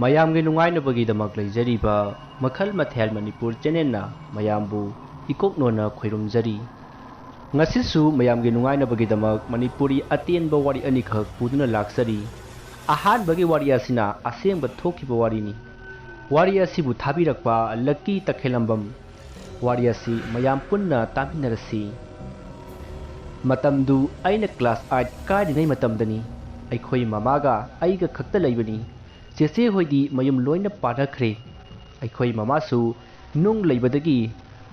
ꯃꯌꯥꯝꯒꯤ ꯅꯨꯡꯉꯥꯏꯅꯕꯒꯤꯗꯃꯛ ꯂꯩꯖꯔꯤꯕ ꯃꯈꯜ ꯃꯊꯦꯜ ꯃꯅꯤꯄꯨꯔ ꯆꯦꯅꯦꯜꯅ ꯃꯌꯥꯝꯕꯨ ꯏꯀꯣꯛꯅꯣꯅ ꯈꯣꯏꯔꯨꯝꯖꯔꯤ ꯉꯁꯤꯁꯨ ꯃꯌꯥꯝꯒꯤ ꯅꯨꯡꯉꯥꯏꯅꯕꯒꯤꯗꯃꯛ ꯃꯅꯤꯄꯨꯔꯤ ꯑꯇꯦꯟꯕ ꯋꯥꯔꯤ ꯑꯅꯤꯈꯛ ꯄꯨꯗꯨꯅ ꯂꯥꯛꯆꯔꯤ ꯑꯍꯥꯟꯕꯒꯤ ꯋꯥꯔꯤ ꯑꯁꯤꯅ ꯑꯁꯦꯡꯕ ꯊꯣꯛꯈꯤꯕ ꯋꯥꯔꯤꯅꯤ ꯋꯥꯔꯤ ꯑꯁꯤꯕꯨ ꯊꯥꯕꯤꯔꯛꯄ ꯂꯛꯀꯤ ꯇꯈꯦꯂꯝꯕꯝ ꯋꯥꯔꯤ ꯑꯁꯤ ꯃꯌꯥꯝ ꯄꯨꯟꯅ ꯇꯥꯃꯤꯟꯅꯔꯁꯤ ꯃꯇꯝꯗꯨ ꯑꯩꯅ ꯀ꯭ꯂꯥꯁ 8 ꯀꯥꯔꯤꯉꯩ ꯃꯇꯝꯗꯅꯤ ꯑꯩꯈꯣꯏ ꯃꯃꯥꯒ ꯑꯩꯒ ꯈꯛꯇ ꯂꯩꯕꯅꯤ ꯆꯦꯆꯦ ꯍꯣꯏꯗꯤ ꯃꯌꯨꯝ ꯂꯣꯏꯅ ꯄꯥꯟꯅꯈ꯭ꯔꯦ ꯑꯩꯈꯣꯏ ꯃꯃꯥꯁꯨ ꯅꯨꯡ ꯂꯩꯕꯗꯒꯤ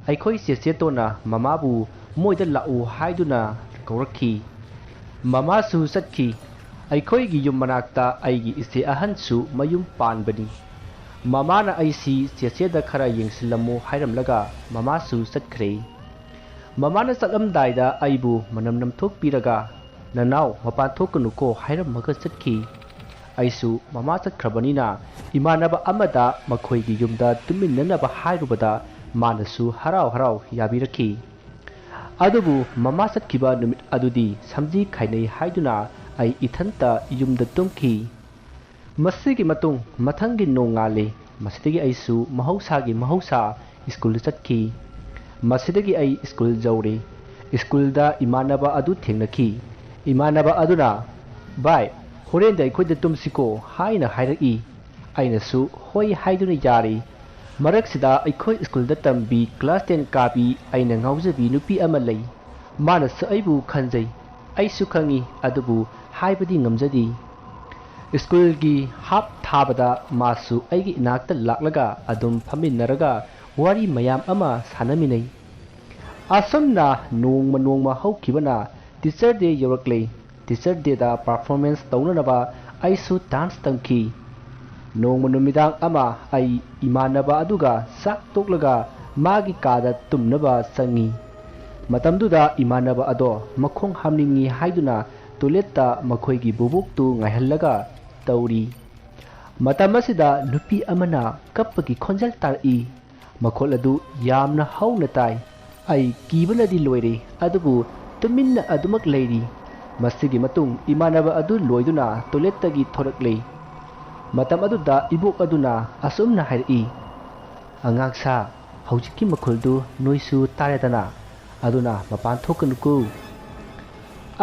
ꯑꯩꯈꯣꯏ ꯆꯦꯆꯦꯇꯣꯟꯅ ꯃꯃꯥꯕꯨ ꯃꯣꯏꯗ ꯂꯥꯛꯎ ꯍꯥꯏꯗꯨꯅ ꯀꯧꯔꯛꯈꯤ ꯃꯃꯥꯁꯨ ꯆꯠꯈꯤ ꯑꯩꯈꯣꯏꯒꯤ ꯌꯨꯝ ꯃꯅꯥꯛꯇ ꯑꯩꯒꯤ ꯏꯆꯦ ꯑꯍꯟꯁꯨ ꯃꯌꯨꯝ ꯄꯥꯟꯕꯅꯤ ꯃꯃꯥꯅ ꯑꯩꯁꯤ ꯆꯦꯆꯦꯗ ꯈꯔ ꯌꯦꯡꯁꯤꯜꯂꯝꯃꯨ ꯍꯥꯏꯔꯝꯂꯒ ꯃꯃꯥꯁꯨ ꯆꯠꯈ꯭ꯔꯦ ꯃꯃꯥꯅ ꯆꯠꯂꯝꯗꯥꯏꯗ ꯑꯩꯕꯨ ꯃꯅꯝ ꯅꯝꯊꯣꯛꯄꯤꯔꯒ ꯅꯅꯥꯎ ꯃꯄꯥꯟ ꯊꯣꯛꯀꯅꯨꯀꯣ ꯍꯥꯏꯔꯝꯃꯒ ꯆꯠꯈꯤ ꯑꯩꯁꯨ ꯃꯃꯥ ꯆꯠꯈ꯭ꯔꯕꯅꯤꯅ ꯏꯃꯥꯟꯅꯕ ꯑꯃꯗ ꯃꯈꯣꯏꯒꯤ ꯌꯨꯝꯗ ꯇꯨꯃꯤꯟꯅꯅꯕ ꯍꯥꯏꯔꯨꯕꯗ ꯃꯥꯅꯁꯨ ꯍꯔꯥꯎ ꯍꯔꯥꯎ ꯌꯥꯕꯤꯔꯛꯈꯤ ꯑꯗꯨꯕꯨ ꯃꯃꯥ ꯆꯠꯈꯤꯕ ꯅꯨꯃꯤꯠ ꯑꯗꯨꯗꯤ ꯁꯝꯖꯤ ꯈꯥꯏꯅꯩ ꯍꯥꯏꯗꯨꯅ ꯑꯩ ꯏꯊꯟꯇ ꯌꯨꯝꯗ ꯇꯨꯝꯈꯤ ꯃꯁꯤꯒꯤ ꯃꯇꯨꯡ ꯃꯊꯪꯒꯤ ꯅꯣꯡꯉꯥꯜꯂꯦ ꯃꯁꯤꯗꯒꯤ ꯑꯩꯁꯨ ꯃꯍꯧꯁꯥ ꯁ꯭ꯀꯨꯜꯗ ꯆꯠꯈꯤ ꯃꯁꯤꯗꯒꯤ ꯑꯩ ꯁ꯭ꯀꯨꯜ ꯌꯧꯔꯦ ꯁ꯭ꯀꯨꯜꯗ ꯏꯃꯥꯟꯅꯕ ꯑꯗꯨ ꯊꯦꯡꯅꯈꯤ ꯏꯃꯥꯟꯅꯕ ꯑꯗꯨꯅ ꯚꯥꯏ ꯍꯣꯔꯦꯟꯗ ꯑꯩꯈꯣꯏꯗ ꯇꯨꯝꯁꯤꯀꯣ ꯍꯥꯏꯅ ꯍꯥꯏꯔꯛꯏ ꯑꯩꯅꯁꯨ ꯍꯣꯏ ꯍꯥꯏꯗꯨꯅ ꯌꯥꯔꯦ ꯃꯔꯛꯁꯤꯗ ꯑꯩꯈꯣꯏ ꯁ꯭ꯀꯨꯜꯗ ꯇꯝꯕꯤ ꯀ꯭ꯂꯥꯁ 10 ꯀꯥꯕꯤ ꯑꯩꯅ ꯉꯥꯎꯖꯕꯤ ꯅꯨꯄꯤ ꯑꯃ ꯂꯩ ꯃꯥꯅꯁꯨ ꯑꯩꯕꯨ ꯈꯟꯖꯩ ꯑꯩꯁꯨ ꯈꯪꯉꯤ ꯑꯗꯨꯕꯨ ꯍꯥꯏꯕꯗꯤ ꯉꯝꯖꯗꯦ ꯁ꯭ꯀꯨꯜꯒꯤ ꯍꯥꯞ ꯊꯥꯕꯗ ꯃꯥꯁꯨ ꯑꯩꯒꯤ ꯏꯅꯥꯛꯇ ꯂꯥꯛꯂꯒ ꯑꯗꯨꯝ ꯐꯝꯃꯤꯟꯅꯔꯒ ꯋꯥꯔꯤ ꯃꯌꯥꯝ ꯑꯃ ꯁꯥꯟꯅꯃꯤꯟꯅꯩ ꯑꯁꯨꯝꯅ ꯅꯣꯡꯃ ꯍꯧꯈꯤꯕꯅ ꯇꯤꯆꯔ ꯗꯦ ꯌꯧꯔꯛꯂꯦ ꯇꯤꯆꯔ ꯗꯦꯗ ꯄꯔꯐꯣꯔꯃꯦꯟꯁ ꯇꯧꯅꯅꯕ ꯑꯩꯁꯨ ꯗꯥꯟꯁ ꯇꯝꯈꯤ ꯅꯣꯡꯃ ꯅꯨꯃꯤꯗꯥꯡ ꯑꯃ ꯑꯩ ꯏꯃꯥꯟꯅꯕ ꯑꯗꯨꯒ ꯆꯥꯛ ꯇꯣꯛꯂꯒ ꯃꯥꯒꯤ ꯀꯥꯗ ꯇꯨꯝꯅꯕ ꯆꯪꯉꯤ ꯃꯇꯝꯗꯨꯗ ꯏꯃꯥꯟꯅꯕ ꯑꯗꯣ ꯃꯈꯣꯡ ꯍꯥꯝꯅꯤꯡꯉꯤ ꯍꯥꯏꯗꯨꯅ ꯇꯣꯏꯂꯦꯠꯇ ꯃꯈꯣꯏꯒꯤ ꯕꯨꯕꯣꯛꯇꯨ ꯉꯥꯏꯍꯜꯂꯒ ꯇꯧꯔꯤ ꯃꯇꯝ ꯑꯁꯤꯗ ꯅꯨꯄꯤ ꯑꯃꯅ ꯀꯞꯄꯒꯤ ꯈꯣꯟꯖꯦꯜ ꯇꯥꯔꯛꯏ ꯃꯈꯣꯜ ꯑꯗꯨ ꯌꯥꯝꯅ ꯍꯧꯅ ꯇꯥꯏ ꯑꯩ ꯀꯤꯕꯅꯗꯤ ꯂꯣꯏꯔꯦ ꯑꯗꯨꯕꯨ ꯇꯨꯃꯤꯟꯅ ꯑꯗꯨꯃꯛ ꯂꯩꯔꯤ ꯃꯁꯤꯒꯤ ꯃꯇꯨꯡ ꯏꯃꯥꯟꯅꯕ ꯑꯗꯨ ꯂꯣꯏꯗꯨꯅ ꯇꯣꯏꯂꯦꯠꯇꯒꯤ ꯊꯣꯔꯛꯂꯦ ꯃꯇꯝ ꯑꯗꯨꯗ ꯏꯕꯣꯛ ꯑꯗꯨꯅ ꯑꯁꯨꯝꯅ ꯍꯥꯏꯔꯛꯏ ꯑꯉꯥꯡꯁꯥ ꯍꯧꯖꯤꯛꯀꯤ ꯃꯈꯣꯜꯗꯨ ꯅꯣꯏꯁꯨ ꯇꯥꯔꯦꯗꯅ ꯑꯗꯨꯅ ꯃꯄꯥꯟ ꯊꯣꯛꯀꯅꯨꯀꯣ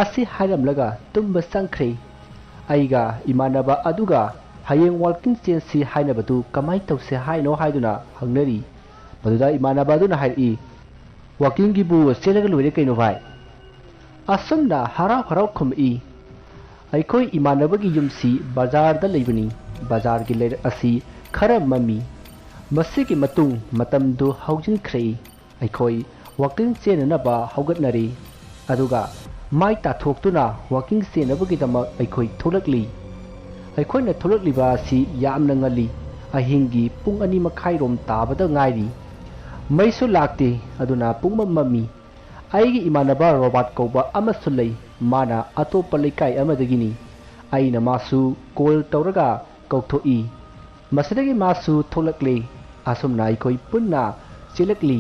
ꯑꯁꯤ ꯍꯥꯏꯔꯝꯂꯒ ꯇꯨꯝꯕ ꯆꯪꯈ꯭ꯔꯦ ꯑꯩꯒ ꯏꯃꯥꯟꯅꯕ ꯑꯗꯨꯒ ꯍꯌꯦꯡ ꯋꯥꯜꯀꯤꯡ ꯆꯦꯟꯁꯤ ꯍꯥꯏꯅꯕꯗꯨ ꯀꯃꯥꯏꯅ ꯇꯧꯁꯦ ꯍꯥꯏꯅꯣ ꯍꯥꯏꯗꯨꯅ ꯍꯪꯅꯔꯤ ꯃꯗꯨꯗ ꯏꯃꯥꯟꯅꯕ ꯑꯗꯨꯅ ꯍꯥꯏꯔꯛꯏ ꯋꯥꯜꯀꯤꯡꯒꯤꯕꯨ ꯆꯦꯜꯂꯒ ꯂꯣꯏꯔꯦ ꯀꯩꯅꯣ ꯚꯥꯏ ꯑꯁꯨꯝꯅ ꯍꯔꯥꯎ ꯈꯨꯝꯃꯛꯏ ꯑꯩꯈꯣꯏ ꯏꯃꯥꯟꯅꯕꯒꯤ ꯌꯨꯝꯁꯤ ꯕꯖꯥꯔꯗ ꯂꯩꯕꯅꯤ ꯕꯖꯥꯔꯒꯤ ꯂꯩꯔꯛ ꯑꯁꯤ ꯈꯔ ꯃꯝꯃꯤ ꯃꯁꯤꯒꯤ ꯃꯇꯨꯡ ꯃꯇꯝꯗꯨ ꯍꯧꯖꯤꯟꯈ꯭ꯔꯦ ꯑꯩꯈꯣꯏ ꯋꯥꯛꯀꯤꯡ ꯆꯦꯟꯅꯅꯕ ꯍꯧꯒꯠꯅꯔꯤ ꯑꯗꯨꯒ ꯃꯥꯏ ꯇꯥꯊꯣꯛꯇꯨꯅ ꯋꯥꯛꯀꯤꯡ ꯆꯦꯟꯅꯕꯒꯤꯗꯃꯛ ꯑꯩꯈꯣꯏ ꯊꯣꯛꯂꯛꯂꯤ ꯑꯩꯈꯣꯏꯅ ꯊꯣꯛꯂꯛꯂꯤꯕ ꯑꯁꯤ ꯌꯥꯝꯅ ꯉꯜꯂꯤ ꯑꯍꯤꯡꯒꯤ ꯄꯨꯡ 2:30 ꯇꯥꯕꯗ ꯉꯥꯏꯔꯤ ꯃꯩꯁꯨ ꯂꯥꯛꯇꯦ ꯑꯗꯨꯅ ꯄꯨꯡꯃꯝ ꯃꯝꯃꯤ ꯑꯩꯒꯤ ꯏꯃꯥꯟꯅꯕ ꯔꯣꯕꯥꯔꯠ ꯀꯧꯕ ꯑꯃꯁꯨ ꯂꯩ ꯃꯥꯅ ꯑꯇꯣꯞꯄ ꯂꯩꯀꯥꯏ ꯑꯃꯗꯒꯤꯅꯤ ꯑꯩꯅ ꯃꯥꯁꯨ ꯀꯣꯜ ꯇꯧꯔꯒ ꯀꯧꯊꯣꯛꯏ ꯃꯁꯤꯗꯒꯤ ꯃꯥꯁꯨ ꯊꯣꯛꯂꯛꯂꯦ ꯑꯁꯨꯝꯅ ꯑꯩꯈꯣꯏ ꯄꯨꯟꯅ ꯆꯦꯜꯂꯛꯂꯤ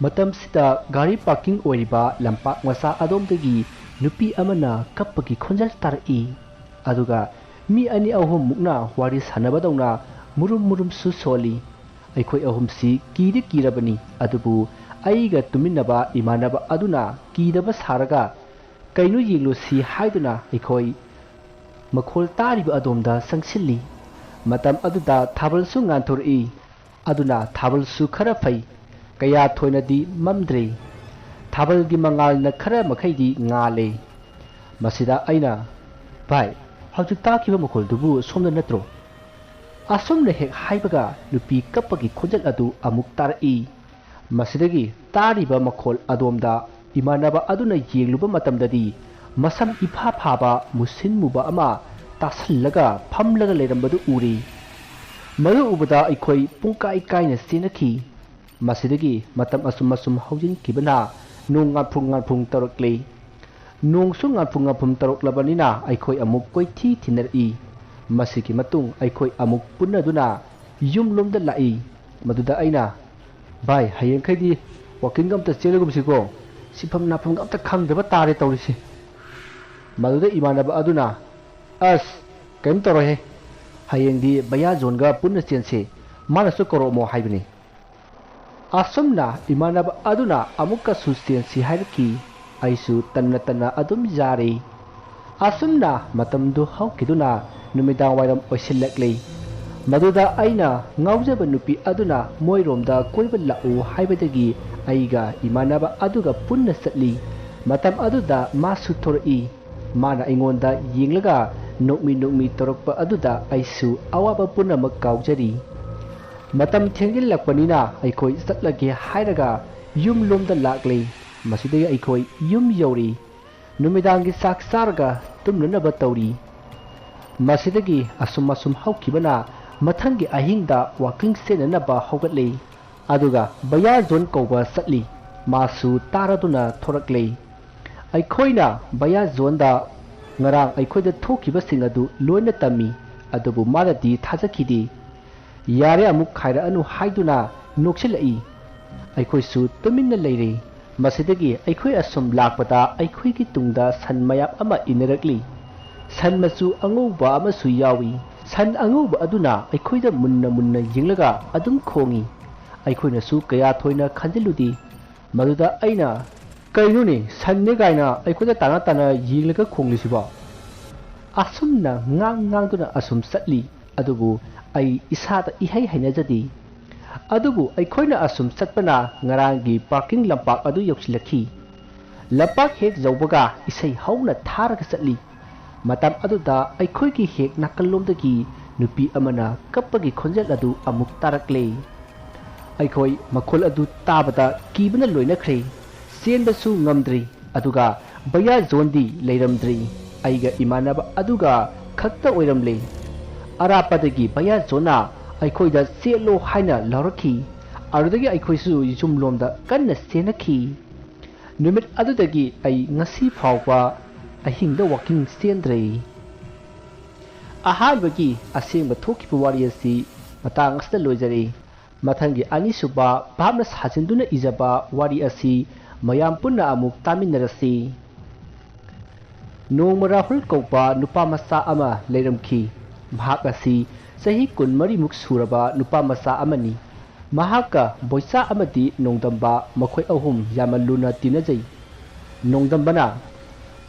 ꯃꯇꯝꯁꯤꯗ ꯒꯥꯔꯤ ꯄꯥꯔꯀꯤꯡ ꯑꯣꯏꯔꯤꯕ ꯂꯝꯄꯥꯛ ꯃꯆꯥ ꯑꯗꯣꯝꯗꯒꯤ ꯅꯨꯄꯤ ꯑꯃꯅ ꯀꯞꯄꯒꯤ ꯈꯣꯟꯖꯦꯜ ꯇꯥꯔꯛꯏ ꯑꯗꯨꯒ ꯃꯤ 2-3 ꯃꯨꯛꯅ ꯋꯥꯔꯤ ꯁꯥꯟꯅꯕꯗꯧꯅ ꯃꯨꯔꯨꯝꯁꯨ ꯁꯣꯜꯂꯤ ꯑꯩꯈꯣꯏ ꯑꯍꯨꯝꯁꯤ ꯀꯤꯗꯤ ꯀꯤꯔꯕꯅꯤ ꯑꯗꯨꯕꯨ ꯑꯩꯒ ꯇꯨꯃꯤꯟꯅꯕ ꯏꯃꯥꯟꯅꯕ ꯑꯗꯨꯅ ꯀꯤꯗꯕ ꯁꯥꯔꯒ ꯀꯩꯅꯣ ꯌꯦꯡꯂꯨꯁꯤ ꯍꯥꯏꯗꯨꯅ ꯑꯩꯈꯣꯏ ꯃꯈꯣꯜ ꯇꯥꯔꯤꯕ ꯑꯗꯣꯝꯗ ꯆꯪꯁꯤꯜꯂꯤ ꯃꯇꯝ ꯑꯗꯨꯗ ꯊꯥꯕꯜꯁꯨ ꯉꯥꯟꯊꯣꯔꯛꯏ ꯑꯗꯨꯅ ꯊꯥꯕꯜꯁꯨ ꯈꯔ ꯐꯩ ꯀꯌꯥ ꯊꯣꯏꯅꯗꯤ ꯃꯝꯗ꯭ꯔꯦ ꯊꯥꯕꯜꯒꯤ ꯃꯉꯥꯜꯅ ꯈꯔ ꯃꯈꯩꯗꯤ ꯉꯥꯜꯂꯦ ꯃꯁꯤꯗ ꯑꯩꯅ ꯚꯥꯏ ꯍꯧꯖꯤꯛ ꯇꯥꯈꯤꯕ ꯃꯈꯣꯜꯗꯨꯕꯨ ꯁꯣꯝꯗ ꯅꯠꯇ꯭ꯔꯣ ꯑꯁꯨꯝꯅ ꯍꯦꯛ ꯍꯥꯏꯕꯒ ꯅꯨꯄꯤ ꯀꯞꯄꯒꯤ ꯈꯣꯟꯖꯦꯜ ꯑꯗꯨ ꯑꯃꯨꯛ ꯇꯥꯔꯛꯏ ꯃꯁꯤꯗꯒꯤ ꯇꯥꯔꯤꯕ ꯃꯈꯣꯜ ꯑꯗꯣꯝꯗ ꯏꯃꯥꯟꯅꯕ ꯑꯗꯨꯅ ꯌꯦꯡꯂꯨꯕ ꯃꯇꯝꯗꯗꯤ ꯃꯁꯝ ꯏꯐꯥ ꯐꯥꯕ ꯃꯨꯁꯤꯟ ꯃꯨꯕ ꯑꯃ ꯇꯥꯁꯜꯂꯒ ꯐꯝꯂꯒ ꯂꯩꯔꯝꯕꯗꯨ ꯎꯔꯤ ꯃꯗꯨ ꯎꯕꯗ ꯑꯩꯈꯣꯏ ꯄꯨꯡꯀꯥꯏ ꯀꯥꯏꯅ ꯆꯦꯟꯅꯈꯤ ꯃꯁꯤꯗꯒꯤ ꯃꯇꯝ ꯑꯁꯨꯝ ꯍꯧꯖꯤꯟꯈꯤꯕꯅ ꯅꯣꯡ ꯉꯥꯟꯐꯨꯡ ꯇꯧꯔꯛꯂꯦ ꯅꯣꯡꯁꯨ ꯉꯥꯟꯐꯨꯡ ꯇꯧꯔꯛꯂꯕꯅꯤꯅ ꯑꯩꯈꯣꯏ ꯑꯃꯨꯛ ꯀꯣꯏꯊꯤ ꯊꯤꯅꯔꯛꯏ ꯃꯁꯤꯒꯤ ꯃꯇꯨꯡ ꯑꯩꯈꯣꯏ ꯑꯃꯨꯛ ꯄꯨꯟꯅꯗꯨꯅ ꯌꯨꯝꯂꯣꯝꯗ ꯂꯥꯛꯏ ꯃꯗꯨꯗ ꯑꯩꯅ ꯚꯥꯏ ꯍꯌꯦꯡꯈꯩꯗꯤ ꯋꯥꯛꯀꯤꯡ ꯑꯝꯇ ꯆꯦꯜꯂꯒꯨꯝꯁꯤꯀꯣ ꯁꯤꯐꯝ ꯅꯥꯐꯝꯒ ꯑꯝꯇ ꯈꯪꯗꯕ ꯇꯥꯔꯦ ꯇꯧꯔꯤꯁꯦ ꯃꯗꯨꯗ ꯏꯃꯥꯟꯅꯕ ꯑꯗꯨꯅ ꯑꯁ ꯀꯩꯝ ꯇꯧꯔꯣꯏꯍꯦ hayengdi baya zonga punna chense manasu koromo haibni asumna imanaba aduna amukka sustensi hairki aisu tanna adum jari asumna matamdu haukiduna numidang wairam oisilakle maduda aina ngaujaba nupi aduna moiromda koiba lau haibadagi aiga imanaba aduga punna satli matam aduda masu thor'i mana aingonda yinglaga nokmi torokpa aduda aisu awaba punamak kaujari matam thengilakpanina aikoi satlage hairaga yum lomda lakle masidagi aikoi yum yori numidangi sak sarga tumnanaba tawri masidagi asum haukibana matangi ahingda walking senanaba hogatle aduga baya zone kauba satli masu taraduna thorakle aikhoina baya zone da ngarang aikhoida thokiba singadu loina tami adubu madadi thajakidi yare amuk khaira anu haiduna noksilai aikhoisu tuminna leire masidagi aikhoi asum lakpata aikhoi ki tungda san mayap ama inarakli san masu angouba amasu yawi san angouba aduna aikhoida munna yinglaga adum khongi aikhoina su kaya thoina khanjiludi maduda aina kainuni sanne gaina aikhoida tana yinglaga khonglisiba asumna ngang asum satli adubu ai isada ihai hainajadi adubu aikhoina asum satpana ngarangi parking lampak adu yoksilakhi lampak hek jawbaga isai hauna tharaga satli matam aduda aikhoigi hek nakalomdagi nupi amana kappagi khonjal adu amuk tarakle aikoi makhol adu tabada kibana loinakre senbasu ngamdri aduga baya zondi leiramdri aiga imanaba aduga khakta oiramle arapadagi baya zona aikhoida selo haina laurakhi arudagi aikhoisu yumlomda kanna senakhi numit adudagi ai ngasi phawba ahingda walking sendre ahanbagi asengba thokiba wari asi matang asta loijari mathangi anisuba bhamna sajinduna ijaba wari asi mayam punna amuk taminarasi nongma rahul kaupa nupa masa ama leiramki mahak asi sahi kunmari muk suraba nupa masa amani mahaka boisa amadi nongdamba makhoi ahum yamaluna tinajai nongdambana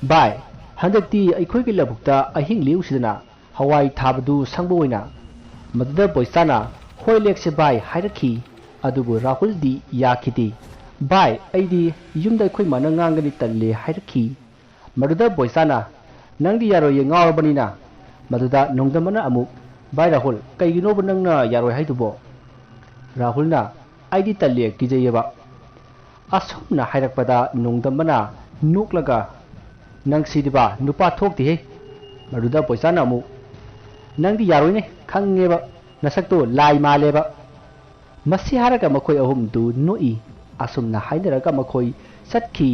bai handakti aikhoigi labukta ahing liusidana hawai thabadu sangboina madda boisana hoi lekse bai hairakhi adubu rahul di yakhidi bai aidi yumda khoi mana ngangani talle hairakhi maduda boisana nangdi yaro ye ngawrbanina maduda nongdamana amuk bai rahul kaigino nangna yaroi haidubo rahulna aidi talle kijayeba asumna hairakpada nongdamana nuklaga nangsidiba nupa thokti he maduda boisana amuk nangdi yaroine khangeba nasakto lai maleba masi haraga makhoi ahum du noi asumna hainaraga makhoi satki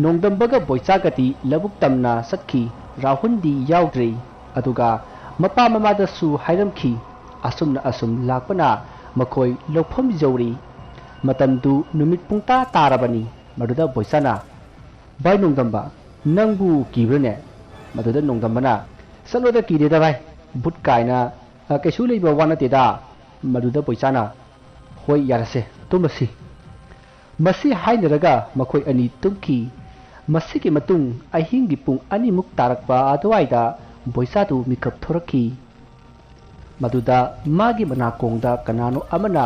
nongdambaga boisagati labuk tamna satki rahundi yaudre aduga mapa mamada su hairamki asumna asum lakpana makhoi lopham jawri matamdu numit pungta tarabani maduda boisana bai nongdamba nangbu kibrane maduda nongdambana saloda kideda bai but kaina kaisu leiba wana teda maduda boisana hoi yarase tumasi masi hainaraga makhoi ani tumki masiki matung ahingi pung ani muk tarakpa adwaida boisadu mikap thorakhi maduda magi manakongda kanano amana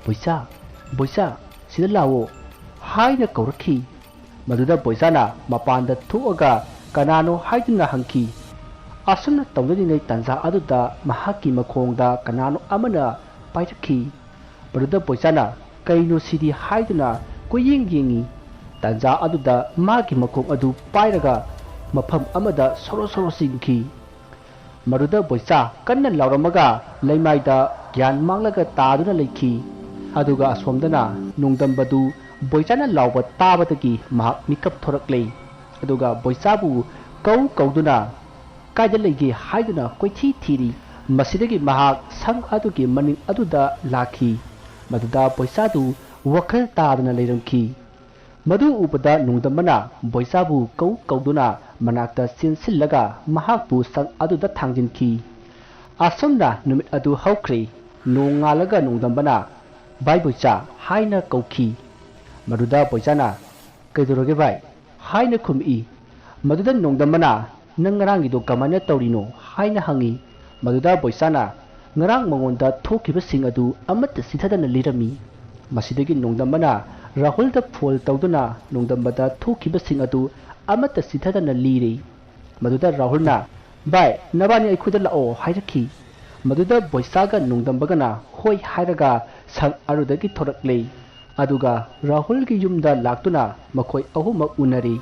boisa sida lawo haina kaurakhi maduda boisana mapanda thuaga kanano haiduna hangki asumna tawdani tanza aduda mahaki makhongda kanano amana pairakhi maduda boisana kaino sidi haiduna koyingi tanza aduda magi makhong adu pairaga mafam amada soro singki maduda boisa kanna lauramaga leimaida gyan manglaga taduna leikhi aduga asomdana nongdambadu boisana lauba tabadagi mahak mikap thoraklei aduga boisabu kauduna kaida leige haiduna koithi thiri masidagi mahak sang adugi maning aduda lakhi maduda boisadu wakal taduna leiramki madu upada nongdambana boisabu kauduna manakta sinsillaga mahakpu sang aduda thangjinki ꯑꯁꯨꯝꯅ ꯅꯨꯃꯤꯠ ꯑꯗꯨ ꯍꯧꯈ꯭ꯔꯦ ꯅꯣꯡ ꯉꯥꯜꯂꯒ ꯅꯣꯡꯗꯝꯕꯅ ꯚꯥꯏ ꯕꯣꯏꯆꯥ ꯍꯥꯏꯅ ꯀꯧꯈꯤ ꯃꯗꯨꯗ ꯕꯣꯏꯆꯥꯅ ꯀꯩꯗꯧꯔꯒꯦ ꯚꯥꯏ ꯍꯥꯏꯅ ꯈꯨꯝꯃꯛꯏ ꯃꯗꯨꯗ ꯅꯣꯡꯗꯝꯕꯅ ꯅꯪ ꯉꯔꯥꯡꯒꯤꯗꯣ ꯀꯃꯥꯏꯅ ꯇꯧꯔꯤꯅꯣ ꯍꯥꯏꯅ ꯍꯪꯉꯤ ꯃꯗꯨꯗ ꯕꯣꯏꯆꯥꯅ ꯉꯔꯥꯡ ꯃꯉꯣꯟꯗ ꯊꯣꯛꯈꯤꯕꯁꯤꯡ ꯑꯗꯨ ꯑꯃꯠꯇ ꯆꯤꯊꯗꯅ ꯂꯤꯔꯝꯃꯤ ꯃꯁꯤꯗꯒꯤ ꯅꯣꯡꯗꯝꯕꯅ ꯔꯥꯍꯨꯜꯗ ꯐꯣꯟ ꯇꯧꯗꯨꯅ ꯅꯣꯡꯗꯝꯕꯗ ꯊꯣꯛꯈꯤꯕꯁꯤꯡ ꯑꯗꯨ ꯑꯃꯠꯇ ꯆꯤꯊꯗꯅ ꯂꯤꯔꯤ ꯃꯗꯨꯗ ꯔꯥꯍꯨꯜꯅ ꯚꯥꯏ ꯅꯕꯥꯅꯤ ꯑꯩꯈꯣꯏꯗ ꯂꯥꯛꯑꯣ ꯍꯥꯏꯔꯛꯈꯤ ꯃꯗꯨꯗ ꯕꯣꯏꯆꯥꯒ ꯅꯣꯡꯗꯝꯕꯒꯅ ꯍꯣꯏ ꯍꯥꯏꯔꯒ ꯁꯪ ꯑꯗꯨꯗꯒꯤ ꯊꯣꯔꯛꯂꯦ ꯑꯗꯨꯒ ꯔꯥꯍꯨꯜꯒꯤ ꯌꯨꯝꯗ ꯂꯥꯛꯇꯨꯅ ꯃꯈꯣꯏ ꯑꯍꯨꯝꯃꯛ ꯎꯅꯔꯤ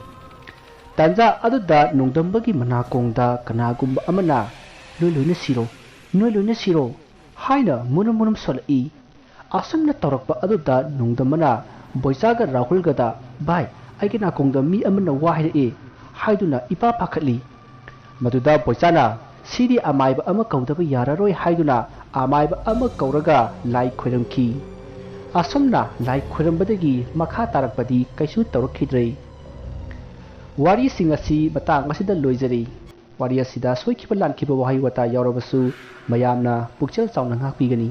ꯇꯥꯟꯖꯥ ꯑꯗꯨꯗ ꯅꯣꯡꯗꯝꯕꯒꯤ ꯃꯅꯥꯀꯣꯡꯗ ꯀꯅꯥꯒꯨꯝꯕ ꯑꯃꯅ ꯅꯣꯏ ꯂꯣꯏꯅ ꯁꯤꯔꯣ ꯍꯥꯏꯅ ꯃꯨꯅꯨꯝ ꯃꯨꯅꯨꯝ ꯁꯣꯜꯂꯛꯏ ꯑꯁꯨꯝꯅ ꯇꯧꯔꯛꯄ ꯑꯗꯨꯗ ꯅꯣꯡꯗꯝꯕꯅ ꯕꯣꯏꯆꯥꯒ ꯔꯥꯍꯨꯜꯒꯗ ꯚꯥꯏ ꯑꯩꯒꯤ ꯅꯥꯀꯣꯡꯗ ꯃꯤ ꯑꯃꯅ ꯋꯥ ꯍꯥꯏꯔꯛꯑꯦ ꯍꯥꯏꯗꯨꯅ ꯏꯄꯥ ꯄꯥꯈꯠꯂꯤ ꯃꯗꯨꯗ ꯕꯣꯏꯆꯥꯅ ꯁꯤꯗꯤ ꯑꯃꯥꯏꯕ ꯑꯃ ꯀꯧꯗꯕ ꯌꯥꯔꯔꯣꯏ ꯍꯥꯏꯗꯨꯅ ꯑꯃꯥꯏꯕ ꯑꯃ ꯀꯧꯔꯒ ꯂꯥꯏ ꯈꯣꯏꯔꯝꯈꯤ ꯑꯁꯨꯝꯅ ꯂꯥꯏ ꯈꯣꯏꯔꯝꯕꯗꯒꯤ ꯃꯈꯥ ꯇꯥꯔꯛꯄꯗꯤ ꯀꯩꯁꯨ ꯇꯧꯔꯛꯈꯤꯗ꯭ꯔꯦ ꯋꯥꯔꯤꯁꯤꯡ ꯑꯁꯤ ꯃꯇꯥꯡ ꯑꯁꯤꯗ ꯂꯣꯏꯖꯔꯤ ꯋꯥꯔꯤ ꯑꯁꯤꯗ ꯁꯣꯏꯈꯤꯕ ꯂꯥꯟꯈꯤꯕ ꯋꯥꯍꯩ ꯋꯥꯇꯥ ꯌꯥꯎꯔꯕꯁꯨ ꯃꯌꯥꯝꯅ ꯄꯨꯛꯆꯦꯜ ꯆꯥꯎꯅ ꯉꯥꯛꯄꯤꯒꯅꯤ